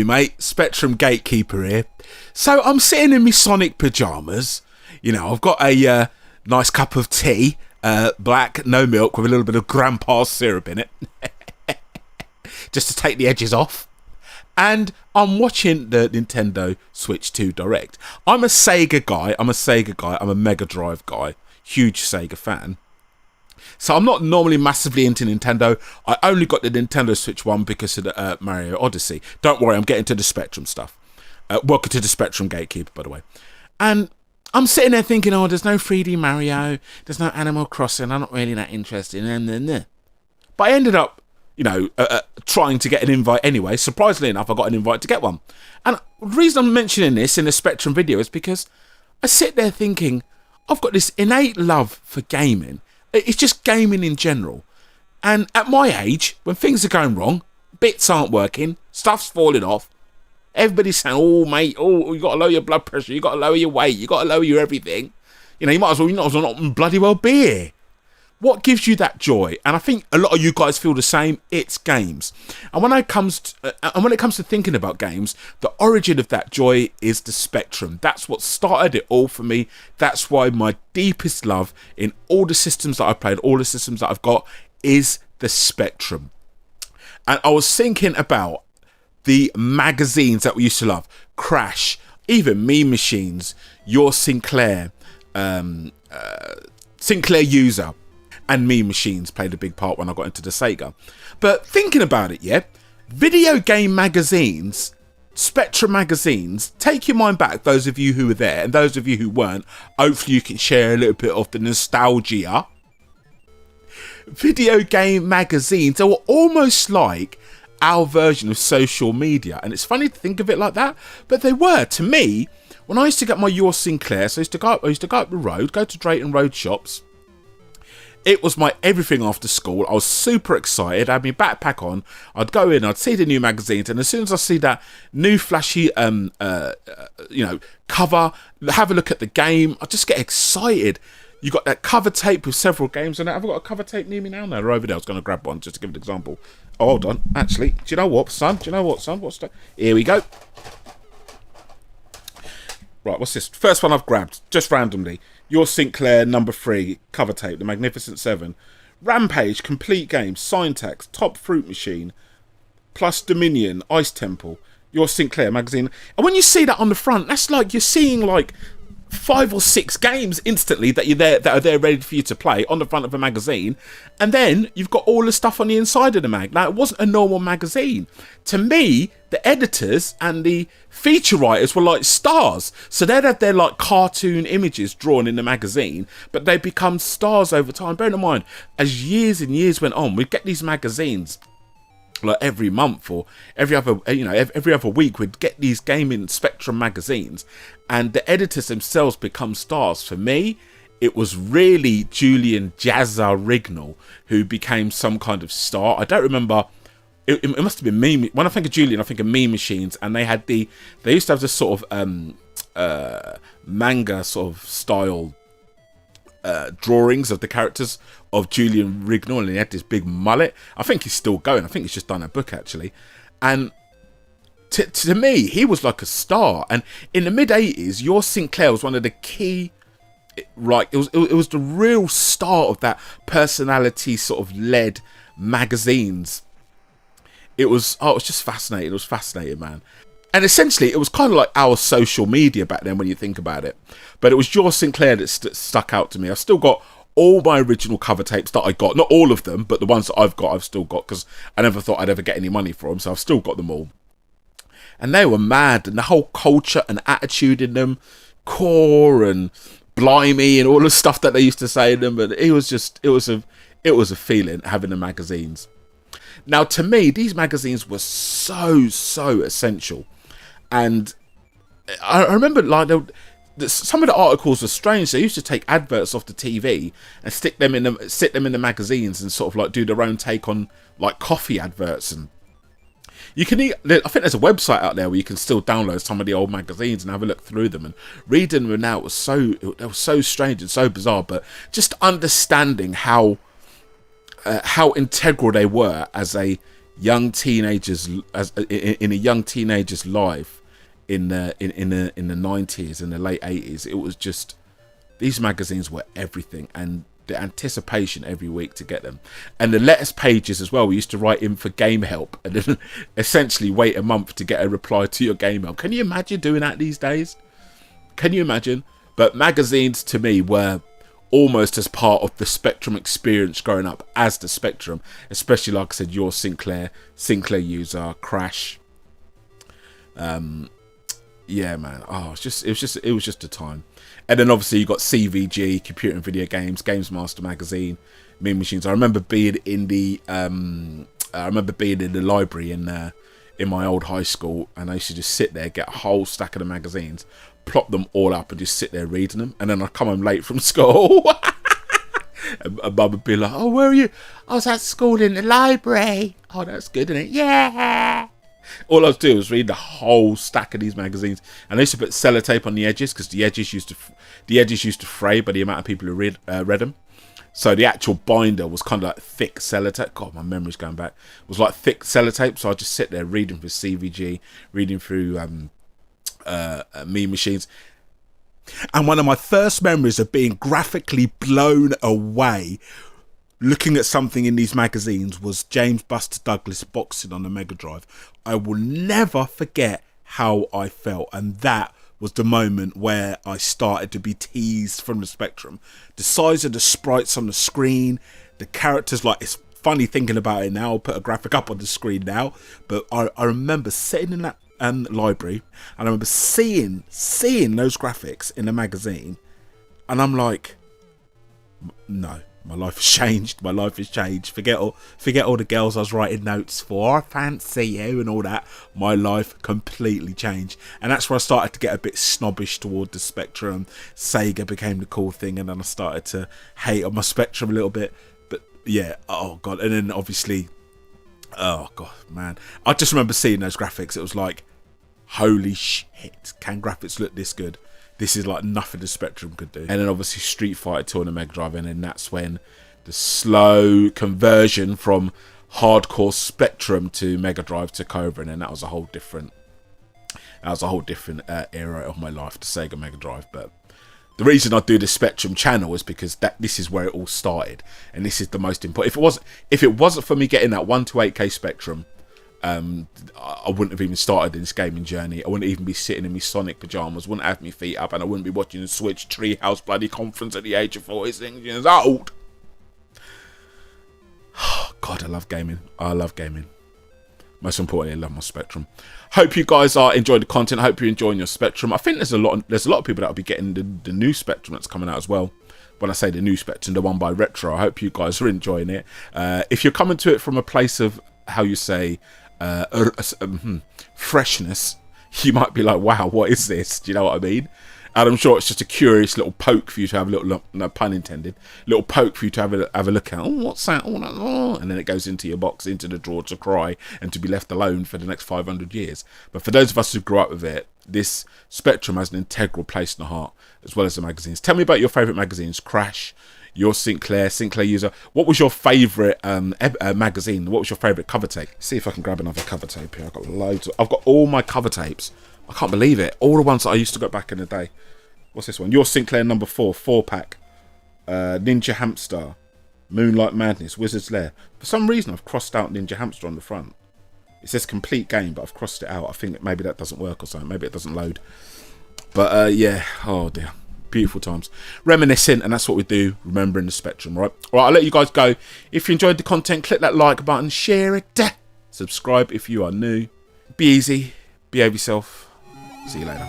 boy, mate. Spectrum Gatekeeper here. So I'm sitting in my Sonic pyjamas. You know, I've got a nice cup of tea, black, no milk, with a little bit of grandpa's syrup in it, just to take the edges off. And I'm watching the Nintendo Switch 2 Direct. I'm a Sega guy. I'm a Mega Drive guy. Huge Sega fan. So I'm not normally massively into Nintendo. I only got the Nintendo Switch 1 because of the Mario Odyssey. Don't worry, I'm getting to the Spectrum stuff. Welcome to the Spectrum Gatekeeper, by the way. And I'm sitting there thinking, oh, there's no 3D Mario. There's no Animal Crossing. I'm not really that interested. But I ended up, trying to get an invite anyway. Surprisingly enough, I got an invite to get one. And the reason I'm mentioning this in the Spectrum video is because I sit there thinking, I've got this innate love for gaming. It's just gaming in general. And at my age, when things are going wrong, bits aren't working, stuff's falling off, everybody's saying, oh, mate, you got to lower your blood pressure, you got to lower your weight, you got to lower your everything. You might as well not bloody well be here. What gives you that joy? And I think a lot of you guys feel the same. It's games. And when it comes to thinking about games, the origin of that joy is the Spectrum. That's what started it all for me. That's why my deepest love in all the systems that I've played, all the systems that I've got, is the Spectrum. And I was thinking about the magazines that we used to love. Crash, even Meme Machines, Your Sinclair, Sinclair User, and Meme Machines played a big part when I got into the Sega. But thinking about it, video game magazines, Spectrum magazines, take your mind back, those of you who were there, and those of you who weren't, hopefully you can share a little bit of the nostalgia. Video game magazines, they were almost like our version of social media. And it's funny to think of it like that, but they were. To me, when I used to get my Your Sinclair, so I used to go up the road, go to Drayton Road shops. It was my everything after school. I was super excited. I had my backpack on. I'd go in, I'd see the new magazines, and as soon as I see that new flashy, cover, have a look at the game, I just get excited. You got that cover tape with several games on it. I've got a cover tape near me now. No, they're over there. I was going to grab one just to give an example. Oh, hold on. Actually, do you know what, son? What's that? Here we go. Right, what's this? First one I've grabbed, just randomly. Your Sinclair number 3 cover tape, The Magnificent Seven. Rampage, complete game, Syntax, Top Fruit Machine, plus Dominion, Ice Temple, Your Sinclair magazine. And when you see that on the front, that's like you're seeing like 5 or 6 games instantly that are there ready for you to play on the front of a magazine, and then you've got all the stuff on the inside of the mag. Now, it wasn't a normal magazine. To me, the editors and the feature writers were like stars, so they'd have their like cartoon images drawn in the magazine, but they become stars over time. Bear in mind, as years and years went on, we'd get these magazines like every month or every other week. We'd get these gaming Spectrum magazines, and the editors themselves become stars. For me, it was really Julian Jazza Rignall who became some kind of star. I don't remember. It must have been Meme. When I think of Julian, I think of Meme Machines, and they used to have this sort of manga sort of style drawings of the characters of Julian Rignall, and he had this big mullet. I think he's still going. I think he's just done a book actually. And to me, he was like a star. And in the mid-80s, Your Sinclair was one of the key, like it was the real start of that personality sort of led magazines. It was just fascinating. It was fascinating, man. And essentially, it was kind of like our social media back then when you think about it. But it was Your Sinclair that stuck out to me. I've still got all my original cover tapes that I got. Not all of them, but the ones that I've got, I've still got, because I never thought I'd ever get any money for them. So I've still got them all. And they were mad. And the whole culture and attitude in them, core and blimey and all the stuff that they used to say in them. But it was a feeling having the magazines. Now, to me, these magazines were so essential. And I remember some of the articles were strange. They used to take adverts off the TV and sit them in the magazines and sort of like do their own take on like coffee adverts. And I think there's a website out there where you can still download some of the old magazines and have a look through them and reading them. Now, they were so strange and so bizarre, but just understanding how integral they were as a young teenagers in a young teenager's life in the 90s, in the late 80s. It was just, these magazines were everything, and the anticipation every week to get them, and the letters pages as well. We used to write in for game help and then essentially wait a month to get a reply to your game help. Can you imagine doing that these days? Can you imagine? But magazines to me were almost as part of the Spectrum experience growing up as the Spectrum, especially, like I said, your Sinclair user, Crash. Yeah, man. Oh, it was just a time. And then obviously you got CVG, Computer and Video Games, Games Master magazine, Mean Machines. I remember being in the library in my old high school, and I used to just sit there, get a whole stack of the magazines, plop them all up, and just sit there reading them. And then I'd come home late from school, and Mum would be like, "Oh, where are you?" "I was at school in the library." "Oh, that's good, isn't it?" "Yeah." All I was doing was read the whole stack of these magazines, and I used to put sellotape on the edges because the edges used to fray by the amount of people who read them. So the actual binder was kind of like thick sellotape. God, my memory's going back. It was like thick sellotape, so I just sit there reading through CVG, reading through Mean Machines. And one of my first memories of being graphically blown away looking at something in these magazines was James Buster Douglas boxing on the Mega Drive. I will never forget how I felt, and that was the moment where I started to be teased from the Spectrum. The size of the sprites on the screen, the characters, like, it's funny thinking about it now. I'll put a graphic up on the screen now, but I remember sitting in that library, and I remember seeing those graphics in the magazine, and I'm like, no. My life has changed. My life has changed. Forget all the girls I was writing notes for. "I fancy you" and all that. My life completely changed, and that's where I started to get a bit snobbish toward the Spectrum. Sega became the cool thing, and then I started to hate on my Spectrum a little bit. But yeah, oh god, and then obviously, oh god, man, I just remember seeing those graphics. It was like, holy shit, can graphics look this good? This is like nothing the Spectrum could do. And then obviously Street Fighter 2 on the Mega Drive, and then that's when the slow conversion from hardcore Spectrum to Mega Drive took over, and then that was a whole different era of my life, the Sega Mega Drive. But the reason I do the Spectrum channel is because this is where it all started, and this is the most important. If it wasn't for me getting that 1 to 8K Spectrum, I wouldn't have even started this gaming journey. I wouldn't even be sitting in my Sonic pajamas, wouldn't have my feet up, and I wouldn't be watching the Switch Treehouse bloody conference at the age of 46 years old. God, I love gaming. Most importantly, I love my Spectrum. Hope you guys are enjoying the content. I hope you're enjoying your Spectrum. I think there's a lot of people that will be getting the new Spectrum that's coming out as well. When I say the new Spectrum, the one by Retro, I hope you guys are enjoying it. If you're coming to it from a place of, how you say, freshness, you might be like, wow, what is this? Do you know what I mean? And I'm sure it's just a curious little poke for you to have a little look, no pun intended, little poke for you to have a look at. Oh, what's that? Oh, and then it goes into your box, into the drawer to cry and to be left alone for the next 500 years. But for those of us who grew up with it, this Spectrum has an integral place in the heart, as well as the magazines. Tell me about your favourite magazines. Crash, your Sinclair user. What was your favourite magazine? What was your favourite cover tape? See if I can grab another cover tape here. I've got loads. I've got all my cover tapes. I can't believe it. All the ones that I used to get back in the day. What's this one? Your Sinclair number 4, 4-pack. Ninja Hamster. Moonlight Madness. Wizard's Lair. For some reason, I've crossed out Ninja Hamster on the front. It says complete game, but I've crossed it out. I think maybe that doesn't work or something. Maybe it doesn't load. But yeah. Oh dear. Beautiful times. Reminiscing, and that's what we do. Remembering the Spectrum, right? Alright, I'll let you guys go. If you enjoyed the content, click that like button. Share it. Subscribe if you are new. Be easy. Behave yourself. See you later.